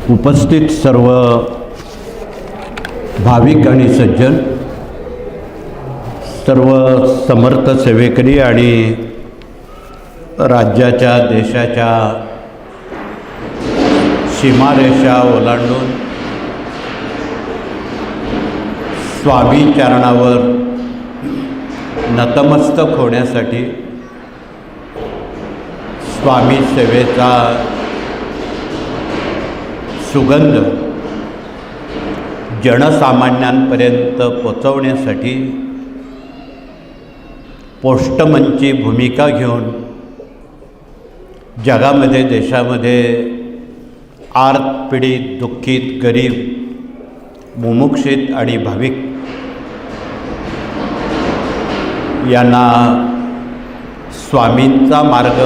उपस्थित सर्व भाविक आणि सज्जन, सर्व समर्थ सेवेकरी आणि राज्याच्या देशाच्या सीमारेषा ओलांडून स्वामी चरणावर नतमस्तक होण्यासाठी स्वामी सेवेचा सुगंध जनसामान्यांपर्यंत पोचवण्यासाठी पोस्टमनची भूमिका घेऊन जगामध्ये देशामध्ये आर्त पीडित दुःखित गरीब मुमुक्षित आणि भाविक यांना स्वामींचा मार्ग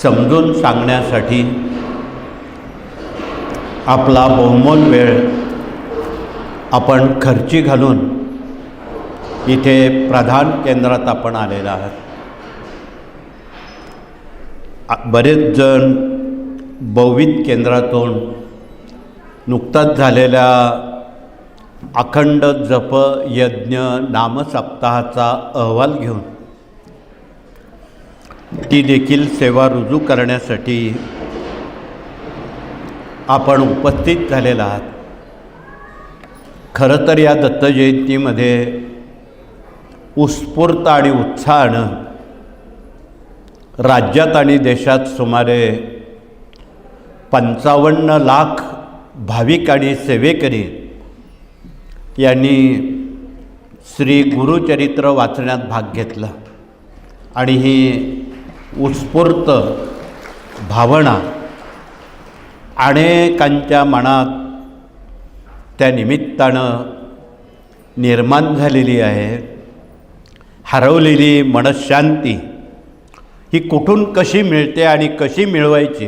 समजून सांगण्यासाठी आपला बहुमोल वेळ आपण खर्ची घालून इथे प्रधान केंद्रात आपण आलेला आहात. बरेच जण बहुविध केंद्रातून नुकताच झालेल्या अखंड जप यज्ञ नामसप्ताहाचा अहवाल घेऊन ती देखील सेवा रुजू करण्यासाठी आपण उपस्थित झालेला आहात. खरं तर या दत्त जयंतीमध्ये उत्स्फूर्त आणि उत्साहानं राज्यात आणि देशात सुमारे 55 लाख भाविक आणि सेवेकरी यांनी श्री गुरुचरित्र वाचण्यात भाग घेतला आणि ही उत्स्फूर्त भावना अनेकांच्या मनात त्या निमित्तानं निर्माण झालेली आहे. हरवलेली मनःशांती ही कुठून कशी मिळते आणि कशी मिळवायची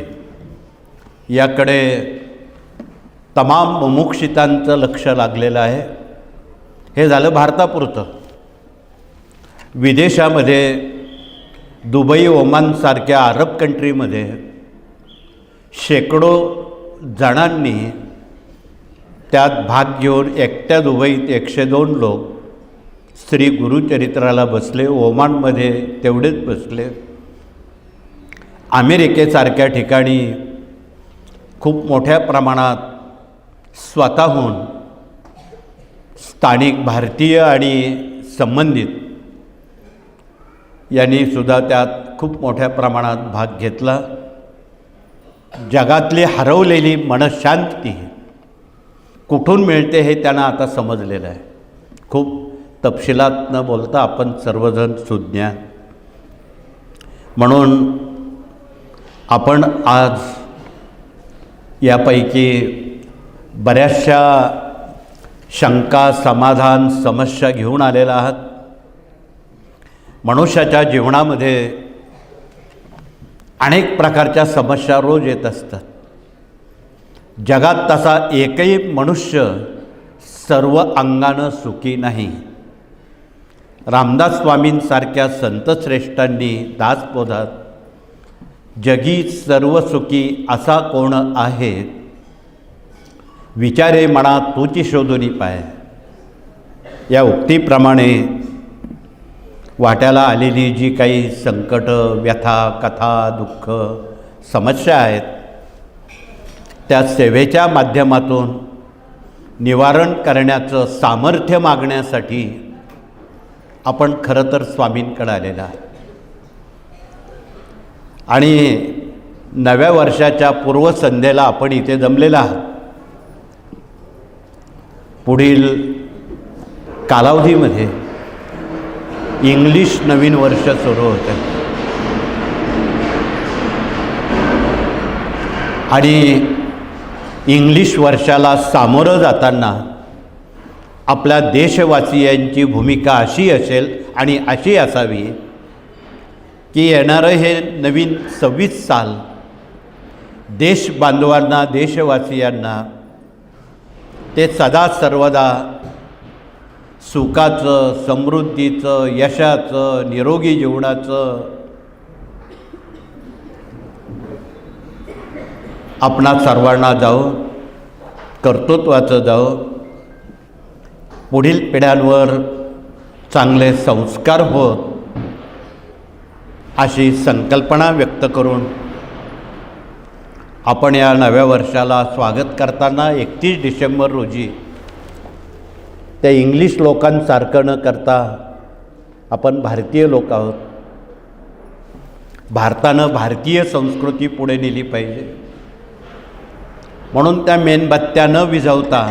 याकडे तमाम मुमुक्षितांचं लक्ष लागलेलं आहे. हे झालं भारतापुरतं. विदेशामध्ये दुबई ओमानसारख्या अरब कंट्रीमध्ये शेकडो जणांनी त्यात भाग घेऊन एकट्या दुबईत 102 लोक श्री गुरुचरित्राला बसले. ओमानमध्ये तेवढेच बसले. अमेरिकेसारख्या ठिकाणी खूप मोठ्या प्रमाणात स्वतःहून स्थानिक भारतीय आणि संबंधित यांनी सुद्धा त्यात खूप मोठ्या प्रमाणात भाग घेतला. जगातली हरवलेली मनःशांती कुठून मिळते हे त्यांना आता समजलेलं आहे. खूप तपशिलात न बोलता आपण सर्वजण सुज्ञ. म्हणून आपण आज यापैकी बऱ्याचशा शंका समाधान समस्या घेऊन आलेला आहात. मनुष्याच्या जीवनामध्ये अनेक प्रकारच्या समस्या रोज येत असतात. जगात तसा एकही मनुष्य सर्व अंगानं सुखी नाही. रामदास स्वामींसारख्या संतश्रेष्ठांनी दासबोधात जगी सर्व सुखी असा कोण आहे, विचारे मना तूची शोधूनी पाय या उक्तीप्रमाणे वाट्याला आलेली जी काही संकट व्यथा कथा दुःख समस्या आहेत त्या सेवेच्या माध्यमातून निवारण करण्याचं सामर्थ्य मागण्यासाठी आपण खरं तर स्वामींकडे आलेला आहे. आणि नव्या वर्षाच्या पूर्वसंध्येला आपण इथे जमलेला आहात. पुढील कालावधीमध्ये इंग्लिश नवीन वर्ष सुरू होते आणि इंग्लिश वर्षाला सामोरं जाताना आपल्या देशवासियांची भूमिका अशी असेल आणि अशी असावी की येणारं हे नवीन 26 साल देश बांधवांना देशवासियांना ते सदा सर्वदा सुखाचं समृद्धीचं यशाचं निरोगी जीवनाचं आपणा सर्वांना जावं, कर्तृत्वाचं जावं, पुढील पिढ्यांवर चांगले संस्कार होत अशी संकल्पना व्यक्त करून आपण या नव्या वर्षाला स्वागत करताना 31 डिसेंबर रोजी त्या इंग्लिश लोकांसारखं न करता आपण भारतीय लोक आहोत. भारतानं भारतीय संस्कृती पुढे नेली पाहिजे म्हणून त्या मेणबत्त्या न विझवता,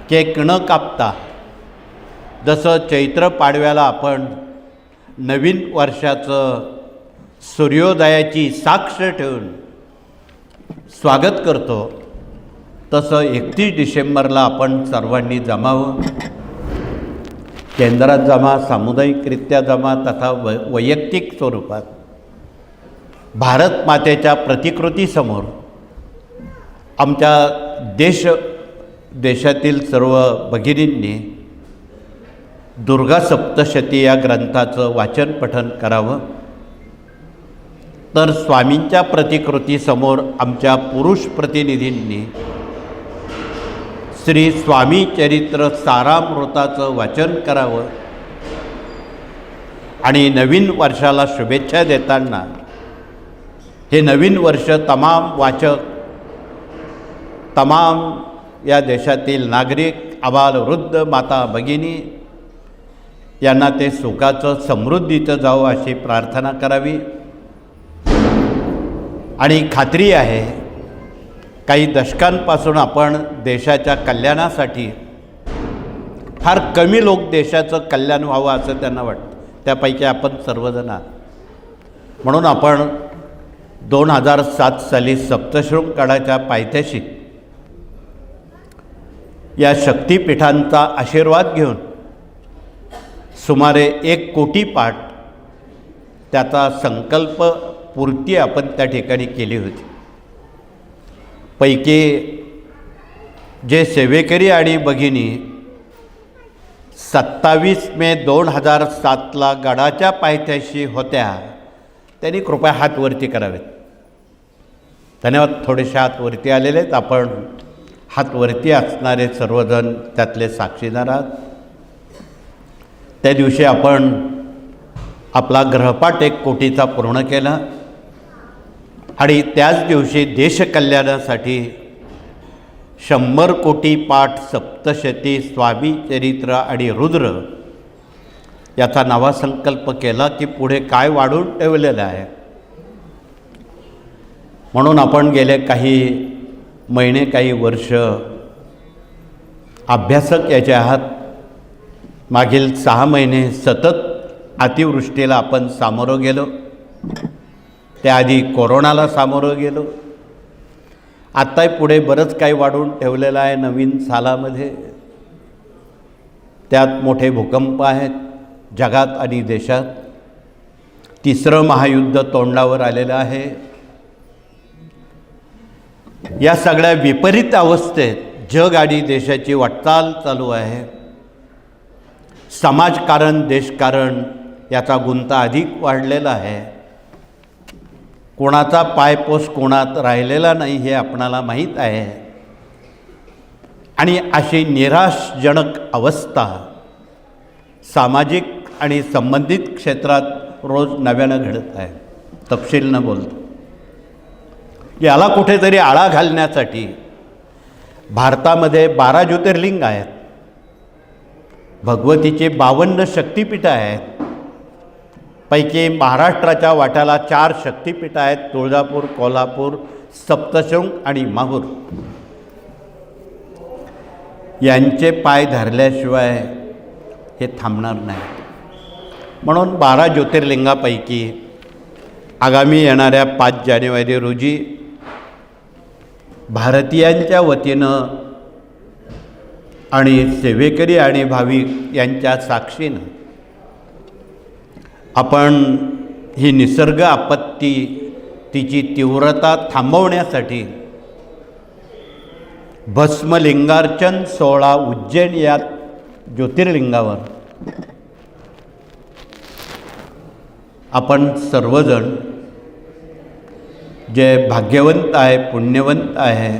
केक न कापता, जसं चैत्र पाडव्याला आपण नवीन वर्षाचं सूर्योदयाची साक्ष ठेवून स्वागत करतो, तसं 31 डिसेंबरला आपण सर्वांनी जमावं. केंद्रात जमा, सामुदायिकरित्या जमा तथा वैयक्तिक स्वरूपात भारत मातेच्या प्रतिकृतीसमोर आमच्या देशातील सर्व भगिनींनी दुर्गा सप्तशती या ग्रंथाचं वाचन पठण करावं. तर स्वामींच्या प्रतिकृतीसमोर आमच्या पुरुष प्रतिनिधींनी श्री स्वामी चरित्र सारामृताचं वाचन करावं आणि नवीन वर्षाला शुभेच्छा देताना हे नवीन वर्ष तमाम वाचक, तमाम या देशातील नागरिक, आबाल वृद्ध, माता भगिनी यांना ते सुखाचं, समृद्धीचं जावं अशी प्रार्थना करावी. आणि खात्री आहे काही दशकांपासून आपण देशाच्या कल्याणासाठी, फार कमी लोक देशाचं कल्याण व्हावं असं त्यांना वाटतं, त्यापैकी आपण सर्वजण आहात. म्हणून आपण 2007 साली सप्तशृंगगडाच्या पायथ्याशी या शक्तिपीठांचा आशीर्वाद घेऊन सुमारे 1 कोटी पाठ त्याचा संकल्प पूर्ती आपण त्या ठिकाणी केली होती. पैकी जे सेवेकरी आणि भगिनी 27 मे 2007ला गडाच्या पायथ्याशी होत्या त्यांनी कृपया हात वरती करावेत. धन्यवाद. थोडेसे हात वरती आलेले आहेत. आपण हात वरती असणारे सर्वजण त्यातले साक्षीदार आहात. त्या दिवशी आपण आपला ग्रहपाठ 1 कोटीचा पूर्ण केला आणि त्याच दिवशी देशकल्याणासाठी 100 कोटी पाठ सप्तशती, स्वामी चरित्र आणि रुद्र याचा नवा संकल्प केला की पुढे काय वाढून ठेवलेलं आहे. म्हणून आपण गेले काही महिने, काही वर्ष अभ्यासक याचे आहात. मागील 6 महिने सतत अतिवृष्टीला आपण सामोरं गेलो, त्याआधी कोरोनाला सामोरं गेलो, आत्ताही पुढे बरंच काही वाढून ठेवलेलं आहे नवीन सालामध्ये. त्यात मोठे भूकंप आहेत जगात आणि देशात. 3रं महायुद्ध तोंडावर आलेलं आहे. या सगळ्या विपरीत अवस्थेत जग आणि देशाची वाटचाल चालू आहे. समाजकारण, देशकारण याचा गुंता अधिक वाढलेला आहे. कोणाचा पायपोस कोणात राहिलेला नाही हे आपणाला माहीत आहे. आणि अशी निराशजनक अवस्था सामाजिक आणि संबंधित क्षेत्रात रोज नव्यानं घडत आहे. तपशील न बोलतो याला कुठेतरी आळा घालण्यासाठी भारतामध्ये 12 ज्योतिर्लिंग आहेत, भगवतीचे 52 शक्तिपीठं आहेत. पैकी महाराष्ट्राच्या वाट्याला 4 शक्तिपीठं आहेत, तुळजापूर, कोल्हापूर, सप्तशृंग आणि माहूर. यांचे पाय धरल्याशिवाय हे थांबणार नाही. म्हणून 12 ज्योतिर्लिंगापैकी आगामी येणाऱ्या 5 जानेवारी रोजी भारतीयांच्या वतीनं आणि सेवेकरी आणि भाविक यांच्या साक्षीनं आपण ही निसर्ग आपत्ती, तिची तीव्रता थांबवण्यासाठी भस्मलिंगार्चन सोहळा उज्जैन या ज्योतिर्लिंगावर आपण सर्वजण जे भाग्यवंत आहे, पुण्यवंत आहे,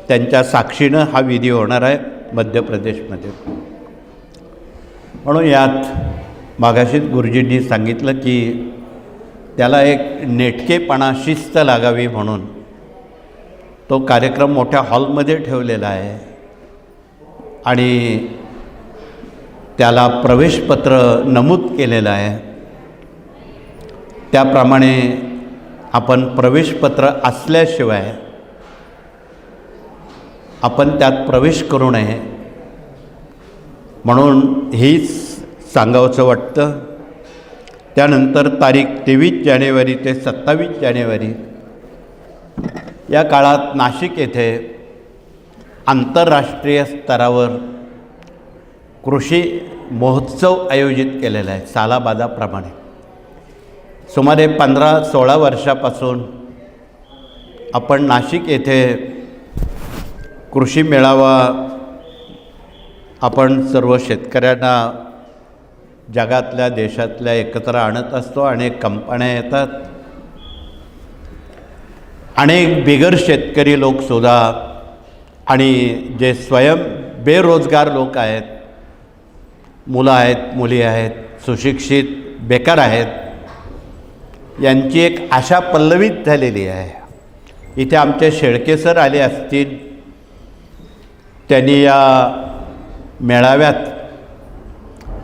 त्यांच्या साक्षीनं हा विधी होणार आहे मध्य प्रदेशमध्ये. म्हणून यात मागाशीच गुरुजींनी सांगितलं की त्याला एक नेटकेपणा, शिस्त लागावी म्हणून तो कार्यक्रम मोठ्या हॉलमध्ये ठेवलेला आहे आणि त्याला प्रवेशपत्र नमूद केलेलं आहे. त्याप्रमाणे आपण प्रवेशपत्र असल्याशिवाय आपण त्यात प्रवेश करू नये म्हणून हेच सांगावंसं वाटतं. त्यानंतर तारीख 23 जानेवारी ते 27 जानेवारी या काळात नाशिक येथे आंतरराष्ट्रीय स्तरावर कृषी महोत्सव आयोजित केलेला आहे. सालाबादाप्रमाणे सुमारे 15-16 वर्षापासून आपण नाशिक येथे कृषी मेळावा आपण सर्व शेतकऱ्यांना जगातल्या देशातल्या एकत्र आणत असतो. अनेक कंपन्या येतात, अनेक बिगर शेतकरी लोकसुद्धा आणि जे स्वयं बेरोजगार लोक आहेत, मुलं आहेत, मुली आहेत, सुशिक्षित बेकार आहेत, यांची एक आशा पल्लवित झालेली आहे. इथे आमचे शेळके सर आले असतील, त्यांनी या मेळाव्यात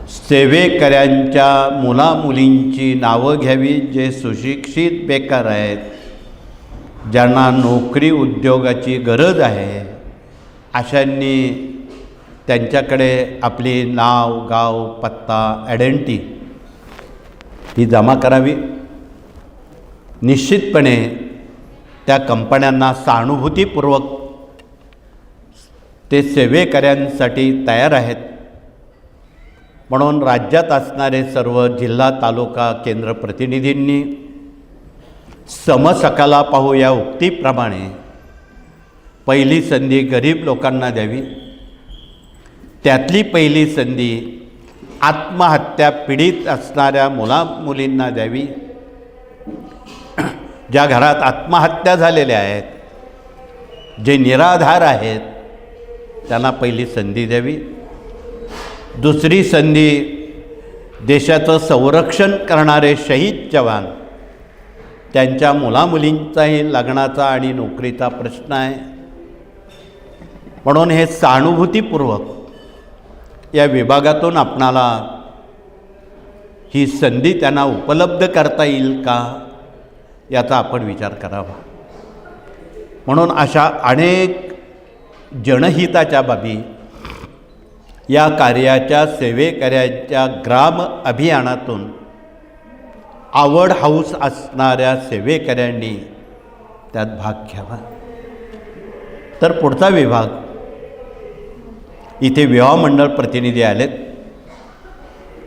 सेवेकऱ्यांच्या मुलामुलींची नावं घ्यावी, जे सुशिक्षित बेकार आहेत, ज्यांना नोकरी उद्योगाची गरज आहे, अशांनी त्यांच्याकडे आपली नाव, गाव, पत्ता, आयडेंटिटी ही जमा करावी. निश्चितपणे त्या कंपन्यांना सहानुभूतीपूर्वक ते सेवेकऱ्यांसाठी तयार आहेत. म्हणून राज्यात असणारे सर्व जिल्हा, तालुका, केंद्र प्रतिनिधींनी समसकाला पाहू या उक्तीप्रमाणे पहिली संधी गरीब लोकांना द्यावी. त्यातली पहिली संधी आत्महत्या पीडित असणाऱ्या मुलामुलींना द्यावी. ज्या घरात आत्महत्या झालेल्या आहेत, जे निराधार आहेत, त्यांना पहिली संधी द्यावी. दुसरी संधी देशाचं संरक्षण करणारे शहीद जवान, त्यांच्या मुलामुलींचाही लग्नाचा आणि नोकरीचा प्रश्न आहे. म्हणून हे सहानुभूतीपूर्वक या विभागातून आपणाला ही संधी त्यांना उपलब्ध करता येईल का, याचा आपण विचार करावा. म्हणून अशा अनेक जनहिताच्या बाबी या कार्याच्या सेवेकऱ्यांच्या ग्राम अभियानातून आवड हौस असणाऱ्या सेवेकऱ्यांनी त्यात भाग घ्यावा. तर पुढचा विभाग, इथे विवाह मंडळ प्रतिनिधी आलेत.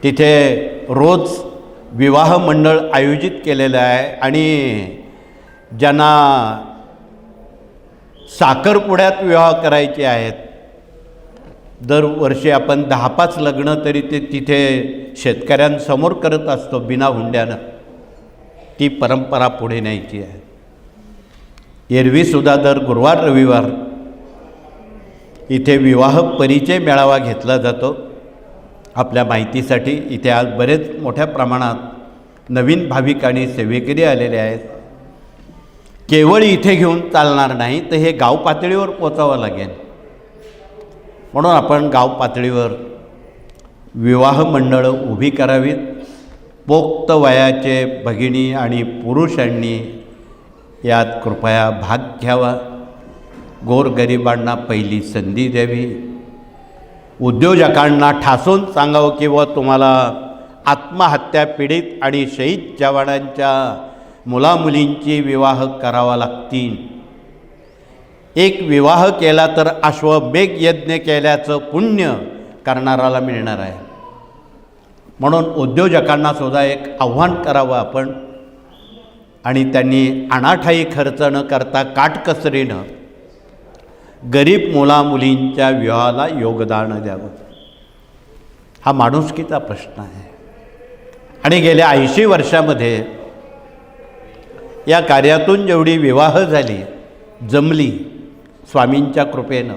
तिथे रोज विवाह मंडळ आयोजित केलेलं आहे आणि ज्यांना साखरपुड्यात विवाह करायचे आहेत, दरवर्षी आपण 10-5 लग्न तरी ते तिथे शेतकऱ्यांसमोर करत असतो बिना हुंड्यानं. ती परंपरा पुढे न्यायची आहे. एरवीसुद्धा दर गुरुवार रविवार इथे विवाह परिचय मेळावा घेतला जातो. आपल्या माहितीसाठी इथे आज बरेच मोठ्या प्रमाणात नवीन भाविक आणि सेवेकरी आलेले आहेत. केवळ इथे घेऊन चालणार नाही, तर हे गाव पातळीवर पोचावं लागेल. म्हणून आपण गाव पातळीवर विवाह मंडळं उभी करावीत. पोक्त वयाचे भगिनी आणि पुरुषांनी यात कृपया भाग घ्यावा. गोरगरिबांना पहिली संधी द्यावी. उद्योजकांना ठासून सांगावं की व तुम्हाला आत्महत्या पीडित आणि शहीद जवानांच्या मुलामुलींची विवाह करावा लागतील. एक विवाह केला तर अश्वमेध यज्ञ केल्याचं पुण्य करणाराला मिळणार आहे. म्हणून उद्योजकांना सुद्धा एक आव्हान करावं आपण आणि त्यांनी अनाठायी खर्च न करता काटकसरीनं गरीब मुलामुलींच्या विवाहाला योगदान द्यावं. हा माणुसकीचा प्रश्न आहे. आणि गेल्या 80 वर्षामध्ये या कार्यातून जेवढी विवाह झाली, जमली स्वामींच्या कृपेनं,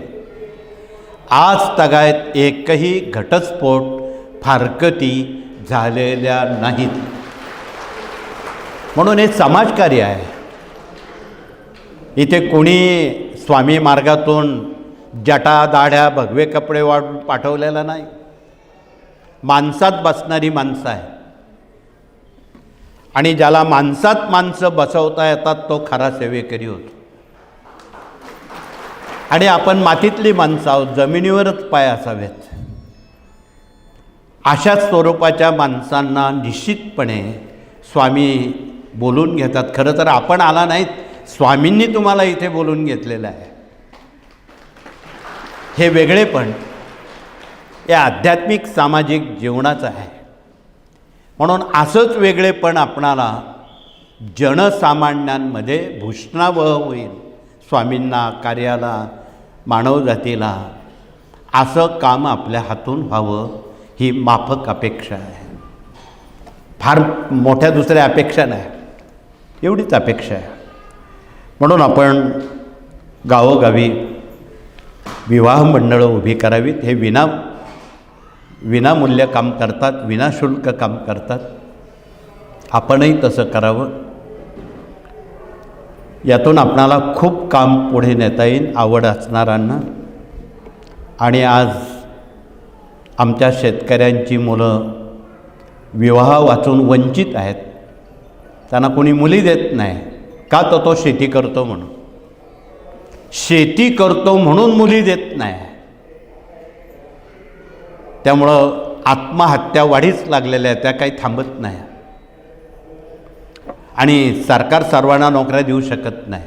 आज तगायत एकही घटस्फोट फारकती झालेल्या नाहीत. म्हणून हे समाजकार्य आहे. इथे कोणी स्वामी मार्गातून जटा दाढ्या भगवे कपडे वाढून पाठवलेला नाही. माणसात बसणारी माणसं आहे आणि ज्याला माणसात माणसं बसवता येतात तो खरा सेवेकरी होतो. आणि आपण मातीतली माणसं आहोत, जमिनीवरच पाय असावेत. अशा स्वरूपाच्या माणसांना निश्चितपणे स्वामी बोलून घेतात. खरं तर आपण आला नाहीत, स्वामींनी तुम्हाला इथे बोलून घेतलेलं आहे. हे वेगळेपण या आध्यात्मिक सामाजिक जीवनाचं आहे. म्हणून असंच वेगळेपण आपणाला जनसामान्यांमध्ये भूषणावह होईल. स्वामींना, कार्याला, मानवजातीला असं काम आपल्या हातून व्हावं ही माफक अपेक्षा आहे. फार मोठ्या दुसऱ्या अपेक्षा नाही, एवढीच अपेक्षा आहे. म्हणून आपण गावोगावी विवाह मंडळं उभी करावीत. हे विनामूल्य काम करतात, विनाशुल्क काम करतात. आपणही तसं करावं. यातून आपणाला खूप काम पुढे नेता येईल आवड असणाऱ्यांना. आणि आज आमच्या शेतकऱ्यांची मुलं विवाह वाचून वंचित आहेत. त्यांना कोणी मुली देत नाही. का? तर तो शेती करतो म्हणून. शेती करतो म्हणून मुली देत नाही. त्यामुळं आत्महत्या वाढीच लागलेल्या आहेत, त्या काही थांबत नाही. आणि सरकार सर्वांना नोकऱ्या देऊ शकत नाही.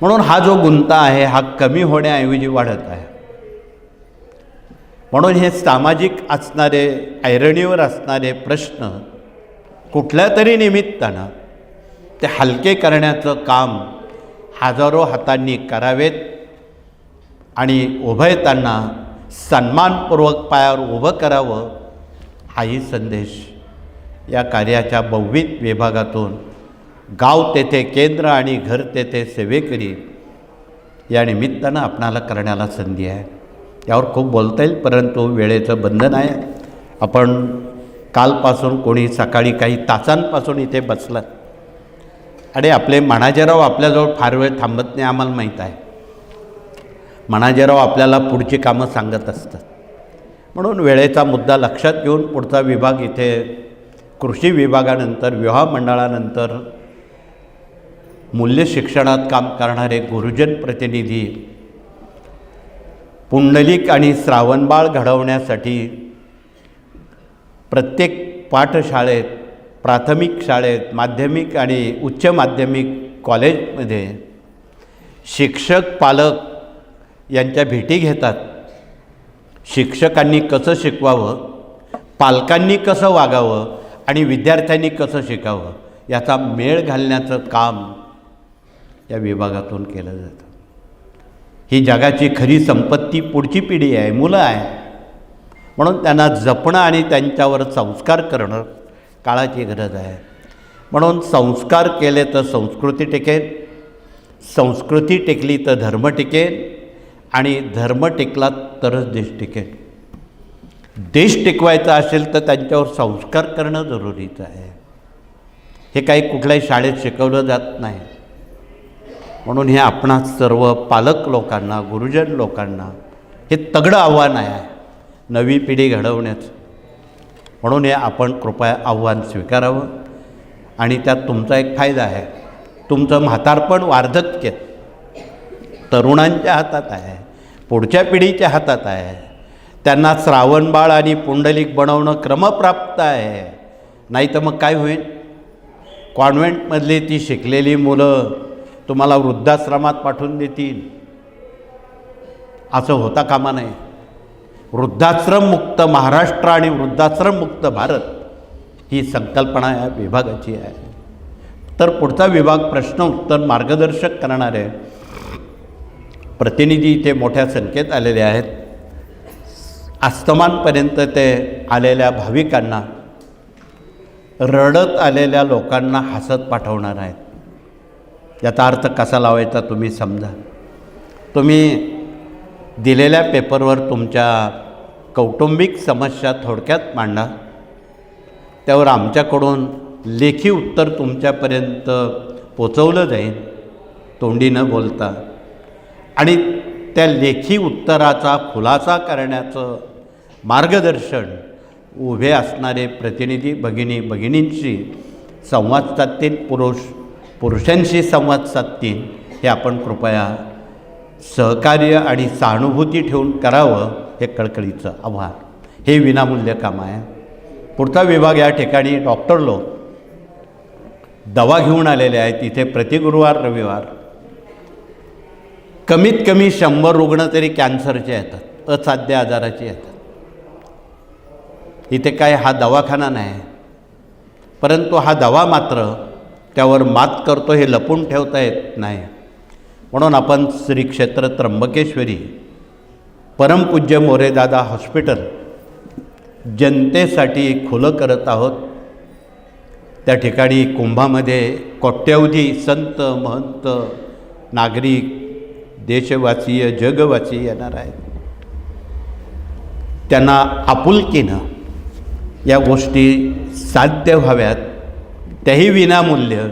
म्हणून हा जो गुंता आहे हा कमी होण्याऐवजी वाढत आहे. म्हणून हे सामाजिक असणारे, ऐरणीवर असणारे प्रश्न कुठल्या तरी निमित्तानं ते हलके करण्याचं काम हजारो हातांनी करावेत. आणि उभयतांना सन्मानपूर्वक पायावर उभं करावं, हाही संदेश या कार्याच्या बहुविध विभागातून गाव तेथे केंद्र आणि घर तेथे सेवेकरी या निमित्तानं आपणाला करण्याला संधी आहे. यावर खूप बोलता येईल, परंतु वेळेचं बंधन आहे. आपण कालपासून कोणी सकाळी काही तासांपासून इथे बसलं आणि आपले मनाजीराव आपल्याजवळ फार वेळ थांबत नाही, आम्हाला माहीत आहे. मनाजीराव आपल्याला पुढची कामं सांगत असतात. म्हणून वेळेचा मुद्दा लक्षात घेऊन पुढचा विभाग इथे कृषी विभागानंतर, विवाह मंडळानंतर मूल्य शिक्षणात काम करणारे गुरुजन प्रतिनिधी, पुंडलिक आणि श्रावणबाळ घडवण्यासाठी प्रत्येक पाठशाळेत, प्राथमिक शाळेत, माध्यमिक आणि उच्च माध्यमिक कॉलेजमध्ये शिक्षक, पालक यांच्या भेटी घेतात. शिक्षकांनी कसं शिकवावं, पालकांनी कसं वागावं आणि विद्यार्थ्यांनी कसं शिकावं याचा मेळ घालण्याचं काम या विभागातून केलं जातं. ही जगाची खरी संपत्ती पुढची पिढी आहे, मुलं आहे. म्हणून त्यांना जपणं आणि त्यांच्यावर संस्कार करणं काळाची गरज आहे. म्हणून संस्कार केले तर संस्कृती टिकेल, संस्कृती टिकली तर धर्म टिकेल आणि धर्म टिकला तरच देश टिकेल. देश टिकवायचा असेल तर त्यांच्यावर संस्कार करणं जरुरीचं आहे. हे काही कुठल्याही शाळेत शिकवलं जात नाही. म्हणून हे आपणास सर्व पालक लोकांना, गुरुजन लोकांना हे तगडं आव्हान आहे नवी पिढी घडवण्याचं. म्हणून हे आपण कृपया आव्हान स्वीकारावं. आणि त्यात तुमचा एक फायदा आहे. तुमचं म्हातारपण, वार्धक्य तरुणांच्या हातात आहे, पुढच्या पिढीच्या हातात आहे. त्यांना श्रावणबाळ आणि पुंडलिक बनवणं क्रमप्राप्त आहे. नाही तर मग काय होईल? कॉन्व्हेंटमधली ती शिकलेली मुलं तुम्हाला वृद्धाश्रमात पाठवून देतील, असं होता कामा नये. वृद्धाश्रममुक्त महाराष्ट्र आणि वृद्धाश्रममुक्त भारत ही संकल्पना या विभागाची आहे. तर पुढचा विभाग प्रश्न उत्तर मार्गदर्शक करणारे प्रतिनिधी इथे मोठ्या संख्येत आलेले आहेत. आस्तमानपर्यंत ते आलेल्या भाविकांना रडत आलेल्या लोकांना हसत पाठवणार आहेत। याचा अर्थ कसा लावायचा तुम्ही समजा। तुम्ही दिलेल्या पेपरवर तुमच्या कौटुंबिक समस्या थोडक्यात मांडा, त्यावर आमच्याकडून लेखी उत्तर तुमच्यापर्यंत पोचवलं जाईल तोंडी न बोलता, आणि त्या लेखी उत्तराचा खुलासा करण्याचं मार्गदर्शन उभे असणारे प्रतिनिधी भगिनींशी संवाद साधतील, पुरुषांशी संवाद साधतील, हे आपण कृपया सहकार्य आणि सहानुभूती ठेवून करावं, हे कळकळीचं आव्हान। हे विनामूल्य काम आहे। पुढचा विभाग या ठिकाणी डॉक्टर लोक दवा घेऊन आलेले आहेत। इथे प्रति गुरुवार रविवार कमीत कमी 100 रुग्ण तरी कॅन्सरचे येतात, असाध्य आजाराचे येतात। इथे काय हा दवाखाना नाही, परंतु हा दवा मात्र त्यावर मात करतो हे लपून ठेवता येत नाही। म्हणून आपण श्री क्षेत्र त्र्यंबकेश्वरी परमपूज्य मोरेदादा हॉस्पिटल जनतेसाठी खुलं करत आहोत। त्या ठिकाणी कुंभामध्ये कोट्यवधी संत महंत नागरिक देशवासीय जगवासी येणार आहेत। त्यांना आपुलकीनं या गोष्टी साध्य व्हाव्यात, त्याही विनामूल्य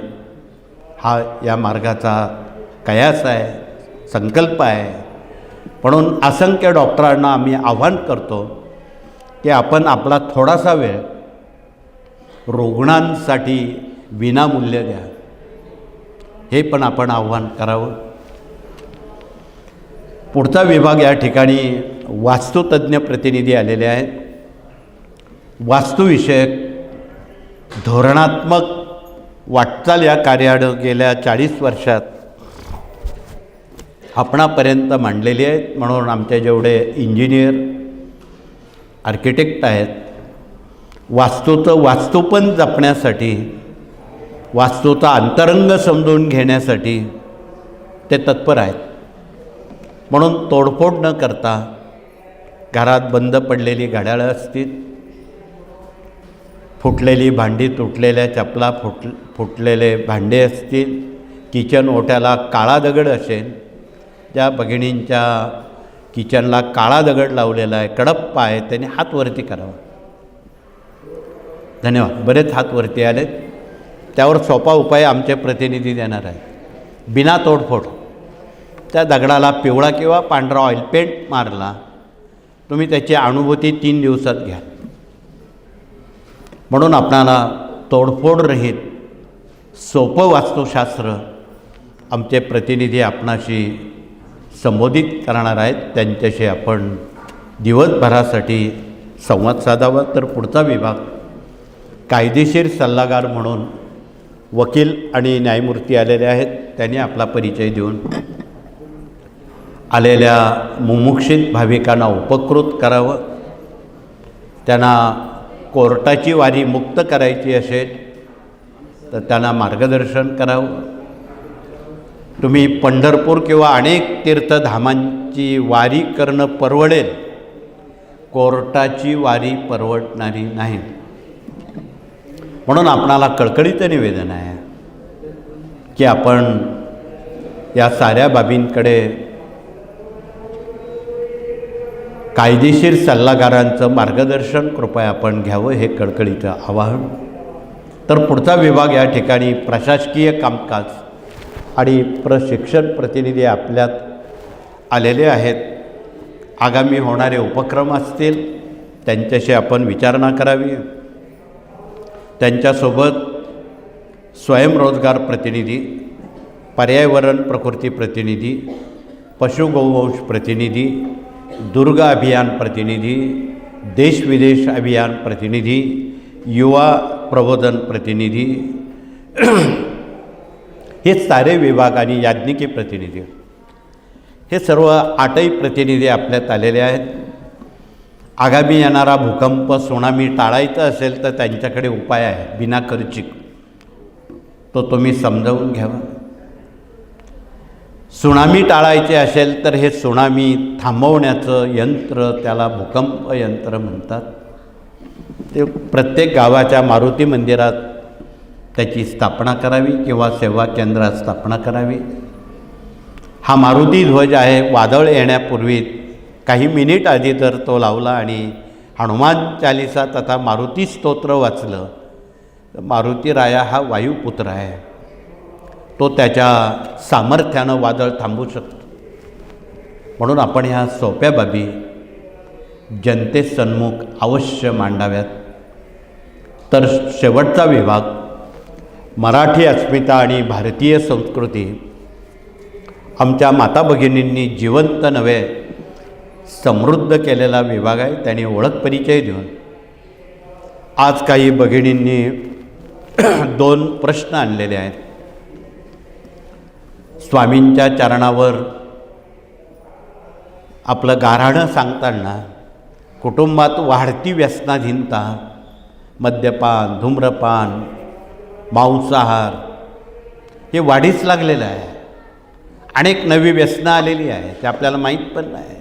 हा या मार्गाचा कयास आहे, संकल्प आहे। म्हणून असंख्य डॉक्टरांना आम्ही आव्हान करतो की आपण आपला थोडासा वेळ रुग्णांसाठी विनामूल्य द्या, हे पण आपण आव्हान करावं। पुढचा विभाग या ठिकाणी वास्तुतज्ञ प्रतिनिधी आलेले आहेत। वास्तुविषयक धोरणात्मक वाटचाल या कार्यानं गेल्या 40 वर्षात आपणापर्यंत मांडलेली आहेत। म्हणून आमचे जेवढे इंजिनियर आर्किटेक्ट आहेत, वास्तूचं वास्तूपण जपण्यासाठी, वास्तूचा अंतरंग समजून घेण्यासाठी ते तत्पर आहेत। म्हणून तोडफोड न करता घरात बंद पडलेली घड्याळं असतील, फुटलेली भांडी, तुटलेल्या चपला, फुटलेले भांडे असतील, किचन ओट्याला काळा दगड असेल, ज्या भगिनींच्या किचनला काळा दगड लावलेला आहे, कडप्पा आहे, त्यांनी हात वरती करावा। धन्यवाद। बरेच हात वरती आले, त्यावर सोपा उपाय आमचे प्रतिनिधी देणार आहेत। बिना तोडफोड त्या दगडाला पिवळा किंवा पांढरा ऑइल पेंट मारला, तुम्ही त्याची अनुभूती 3 दिवसात घ्या। म्हणून आपणाला तोडफोड रहित सोपं वास्तुशास्त्र आमचे प्रतिनिधी आपणाशी संबोधित करणार आहेत, त्यांच्याशी आपण दिवसभरासाठी संवाद साधावा। तर पुढचा विभाग कायदेशीर सल्लागार म्हणून वकील आणि न्यायमूर्ती आलेले आहेत। त्यांनी आपला परिचय देऊन आलेल्या मुमुक्षित भाविकांना उपकृत करावं। त्यांना कोर्टाची वारी मुक्त करायची असेल तर त्यांना मार्गदर्शन करावं। तुम्ही पंढरपूर किंवा अनेक तीर्थधामांची वारी करणं परवडेल, कोर्टाची वारी परवडणारी नाही। म्हणून आपणाला कळकळीचं निवेदन आहे की आपण या साऱ्या बाबींकडे कायदेशीर सल्लागारांचं मार्गदर्शन कृपया आपण घ्यावं, हे कळकळीचं आवाहन। तर पुढचा विभाग या ठिकाणी प्रशासकीय कामकाज आणि प्रशिक्षण प्रतिनिधी आपल्यात आलेले आहेत। आगामी होणारे उपक्रम असतील त्यांच्याशी आपण विचारणा करावी। त्यांच्यासोबत स्वयंरोजगार प्रतिनिधी, पर्यावरण प्रकृती प्रतिनिधी, पशुगोवंश प्रतिनिधी, दुर्ग अभियान प्रतिनिधी, देश विदेश अभियान प्रतिनिधी, युवा प्रबोधन प्रतिनिधी, हे सारे विभाग आणि याज्ञिकी प्रतिनिधी, हे सर्व 8ही प्रतिनिधी आपल्यात आलेले आहेत। आगामी येणारा भूकंप, सुनामी टाळायचा असेल तर त्यांच्याकडे उपाय आहे बिना खर्चिक, तो तुम्ही समजावून घ्यावा। सुनामी टाळायचे असेल तर हे सुनामी थांबवण्याचं यंत्र, त्याला भूकंप यंत्र म्हणतात। ते प्रत्येक गावाच्या मारुती मंदिरात त्याची स्थापना करावी किंवा सेवा केंद्रात स्थापना करावी. हा मारुती ध्वज आहे, वादळ येण्यापूर्वी काही मिनिट आधी जर तो लावला आणि हनुमान चालिसा तथा मारुती स्तोत्र वाचलं तर मारुती राया हा वायुपुत्र आहे. तो त्याच्या सामर्थ्यानं वादळ थांबवू शकतो. म्हणून आपण ह्या सोप्या बाबी जनतेसन्मुख अवश्य मांडाव्यात. तर शेवटचा विभाग मराठी अस्मिता आणि भारतीय संस्कृती आमच्या माता भगिनींनी जिवंत नव्हे समृद्ध केलेला विभाग आहे. त्यांनी ओळख परिचय देऊन आज काही भगिनींनी 2 प्रश्न आणलेले आहेत. स्वामींच्या चरणावर आपलं गाऱ्हाणं सांगताना कुटुंबात वाढती व्यसनाधीनता, मद्यपान, धूम्रपान, मांसाहार हे वाढीस लागलेलं आहे. अनेक नवी व्यसनं आलेली आहे, ते आपल्याला माहीत पण नाही.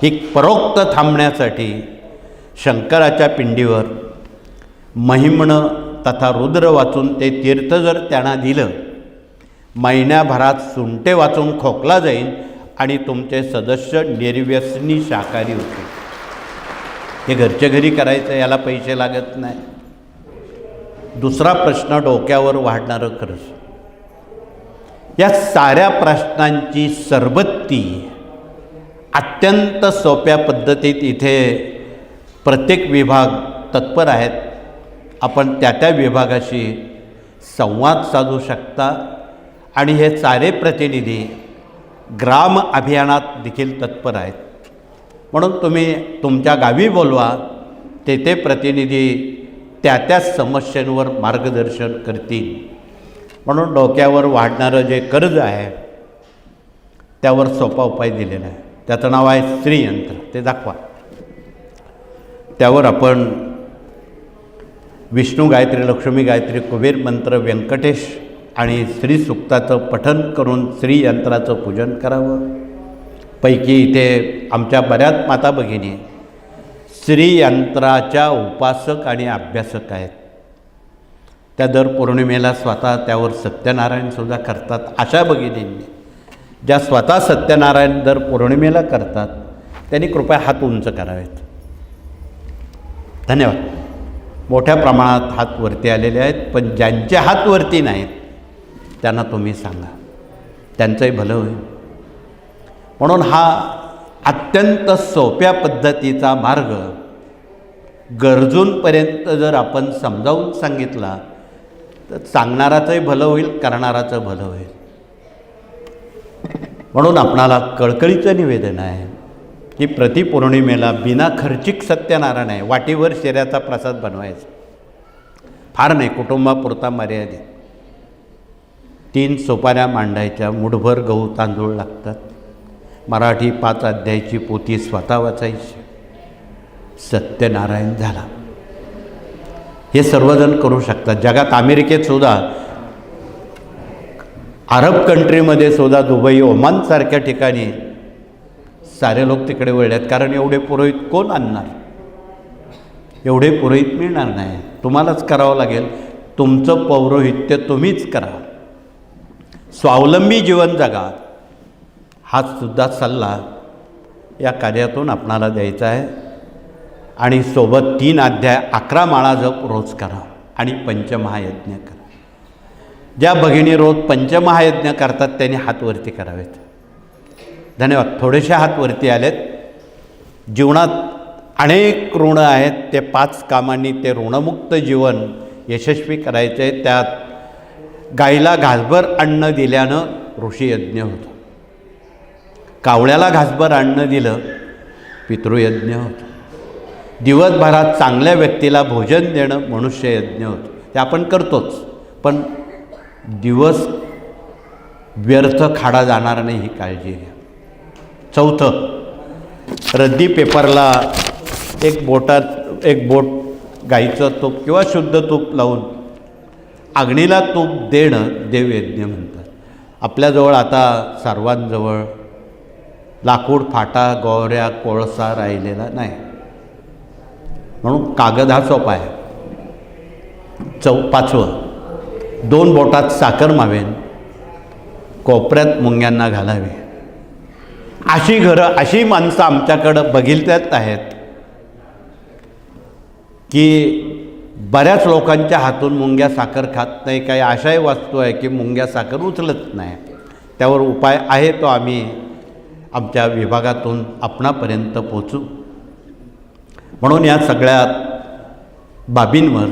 ही परोक्त थांबण्यासाठी शंकराच्या पिंडीवर महिम्न तथा रुद्र वाचून ते तीर्थ जर त्यांना दिलं, महिन्याभरात सुंटे वाचून खोकला जाईल आणि तुमचे सदस्य निर्व्यसनी शाकाहारी होतील. हे घरच्या घरी करायचं, याला पैसे लागत नाही. दुसरा प्रश्न डोक्यावर वाढणारं खर्च. या साऱ्या प्रश्नांची सरबत्ती अत्यंत सोप्या पद्धतीत इथे प्रत्येक विभाग तत्पर आहेत. आपण त्या विभागाशी संवाद साधू शकता आणि हे सारे प्रतिनिधी ग्राम अभियानात देखील तत्पर आहेत. म्हणून तुम्ही तुमच्या गावी बोलवा, तेथे प्रतिनिधी त्या समस्यांवर मार्गदर्शन करतील. म्हणून डोक्यावर वाढणारं जे कर्ज आहे त्यावर सोपा उपाय दिलेला आहे. त्याचं नाव आहे श्रीयंत्र. ते दाखवा. त्यावर आपण विष्णू गायत्री, लक्ष्मी गायत्री, कुबेर मंत्र, व्यंकटेश आणि श्रीसुक्ताचं पठण करून श्रीयंत्राचं पूजन करावं. पैकी इथे आमच्या बऱ्याच माता भगिनी श्रीयंत्राच्या उपासक आणि अभ्यासक आहेत. त्या दर पौर्णिमेला स्वतः त्यावर सत्यनारायणसुद्धा करतात. अशा भगिनींनी ज्या स्वतः सत्यनारायण दर पौर्णिमेला करतात त्यांनी कृपया हात उंच करावेत. धन्यवाद. मोठ्या प्रमाणात हात वरती आलेले आहेत, पण ज्यांचे हात वरती नाहीत त्यांना तुम्ही सांगा, त्यांचंही भलं होईल. म्हणून हा अत्यंत सोप्या पद्धतीचा मार्ग गरजूंपर्यंत जर आपण समजावून सांगितला तर सांगणाराचंही भलं होईल, करणाराचं भलं होईल. म्हणून आपणाला कळकळीचं निवेदन आहे की प्रतिपौर्णिमेला बिना खर्चिक सत्यनारायण आहे, वाटीवर शेऱ्याचा प्रसाद बनवायचा. फार नाही, कुटुंबापुरता मर्यादित. 3 सुपाऱ्या मांडायच्या, मुठभर गहू तांदूळ लागतात. मराठी 5 अध्यायाची पोथी स्वतः वाचायची. सत्यनारायण झाला. हे सर्वजण करू शकतात. जगात अमेरिकेत सुद्धा, अरब कंट्रीमध्ये सुद्धा, दुबई, ओमानसारख्या ठिकाणी सारे लोक तिकडे वळलेत. कारण एवढे पुरोहित कोण आणणार? एवढे पुरोहित मिळणार नाही. तुम्हालाच करावं लागेल. तुमचं पौरोहित्य तुम्हीच करा. स्वावलंबी जीवन जगा. हा सुद्धा सल्ला या कार्यातून आपणाला द्यायचा आहे. आणि सोबत 3 अध्याय 11 माळा जप रोज करा आणि पंचमहायज्ञ करा. ज्या भगिनी रोज पंचमहायज्ञ करतात त्यांनी हात वरती करावेत. धन्यवाद. थोडेसे हात वरती आलेत. जीवनात अनेक ऋण आहेत. ते 5 कामांनी ते ऋणमुक्त जीवन यशस्वी करायचे आहे. त्यात गाईला घासभर अन्न दिल्यानं ऋषीयज्ञ होतो. कावळ्याला घासभर अन्न दिलं पितृयज्ञ होतो. दिवसभरात चांगल्या व्यक्तीला भोजन देणं मनुष्ययज्ञ होतं. ते आपण करतोच, पण दिवस व्यर्थ खाडा जाणार नाही ही काळजी घ्या. 4, रद्दी पेपरला एक बोट गाईचं तूप किंवा शुद्ध तूप लावून अग्नीला तूप देणं देवयज्ञ म्हणतात. आपल्याजवळ आता सर्वांजवळ लाकूड, फाटा, गोवऱ्या, कोळसा राहिलेला नाही. म्हणून कागद हा सोपा आहे. 5वं, 2 बोटात साखर मावेन, कोपऱ्यात मुंग्यांना घालावे. अशी घरं, अशी माणसं आमच्याकडं बघितल्यात आहेत की बऱ्याच लोकांच्या हातून मुंग्या साखर खात नाही. काही अशाही वस्तू आहे की मुंग्या साखर उचलत नाही. त्यावर उपाय आहे तो आम्ही आमच्या विभागातून आपणापर्यंत पोचू. म्हणून या सगळ्या बाबींवर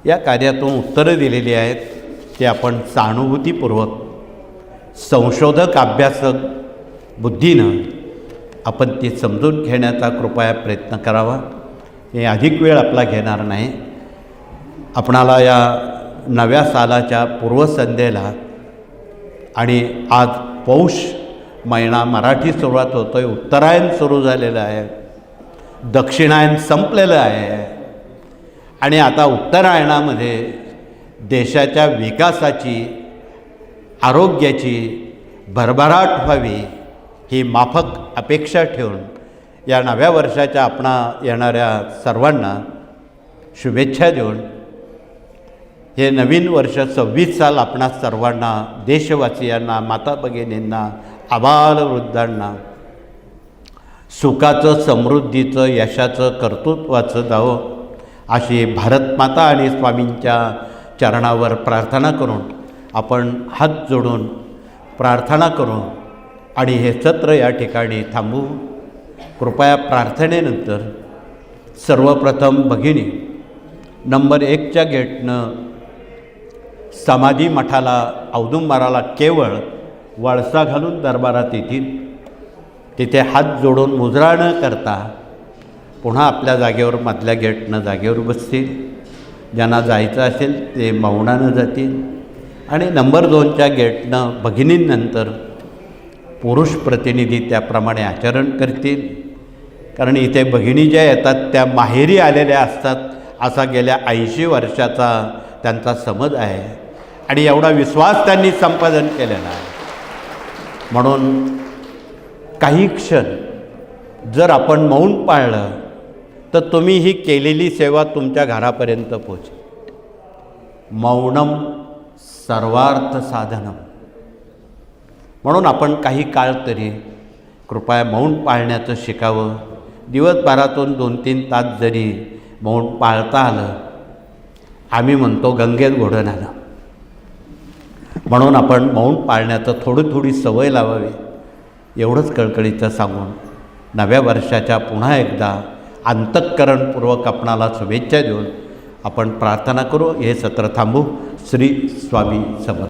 या कार्यातून उत्तरं दिलेली आहेत की आपण सहानुभूतीपूर्वक संशोधक अभ्यासक बुद्धीनं आपण ती समजून घेण्याचा कृपया प्रयत्न करावा. हे अधिक वेळ आपला घेणार नाही. आपणाला या नव्या सालाच्या पूर्वसंध्येला आणि आज पौष महिना मराठी सुरुवात होतो आहे, उत्तरायण सुरू झालेलं आहे, दक्षिणायन संपलेलं आहे आणि आता उत्तरायणामध्ये देशाच्या विकासाची, आरोग्याची भरभराट व्हावी ही माफक अपेक्षा ठेवून या नव्या वर्षाच्या आपणा येणाऱ्या सर्वांना शुभेच्छा देऊन हे नवीन वर्ष 26 साल आपणा सर्वांना, देशवासियांना, माता भगिनींना, आबालवृद्धांना सुखाचं, समृद्धीचं, यशाचं, कर्तृत्वाचं जावं अशी भारतमाता आणि स्वामींच्या चरणावर प्रार्थना करून आपण हात जोडून प्रार्थना करू आणि हे सत्र या ठिकाणी थांबवू. कृपया प्रार्थनेनंतर सर्वप्रथम भगिनी नंबर 1च्या गेटनं समाधी मठाला, औदुंबराला केवळ वळसा घालून दरबारात येतील. तिथे हात जोडून मुजरा न करता पुन्हा आपल्या जागेवर मधल्या गेटनं जागेवर बसतील. ज्यांना जायचं असेल ते मौनानं जातील आणि नंबर 2च्या गेटनं भगिनींनंतर पुरुष प्रतिनिधी त्याप्रमाणे आचरण करतील. कारण इथे भगिनी ज्या येतात त्या माहेरी आलेल्या असतात असा गेल्या 80 वर्षाचा त्यांचा समज आहे आणि एवढा विश्वास त्यांनी संपादन केलेला आहे. म्हणून काही क्षण जर आपण मौन पाळलं तर तुम्ही ही केलेली सेवा तुमच्या घरापर्यंत पोहोचेल. मौनम सर्वार्थ साधनम. म्हणून आपण काही काळ तरी कृपया मौन पाळण्याचं शिकावं. दिवसभरातून 2-3 तास जरी मौन पाळता आलं, आम्ही म्हणतो गंगेत घोडं आलं. म्हणून आपण मौन पाळण्याचं थोडी सवय लावावी एवढंच कळकळीचं सांगून नव्या वर्षाच्या पुन्हा एकदा अंतःकरणपूर्वक आपणाला शुभेच्छा देऊन आपण प्रार्थना करू. हे सत्र थांबू. श्री स्वामी समर्थ.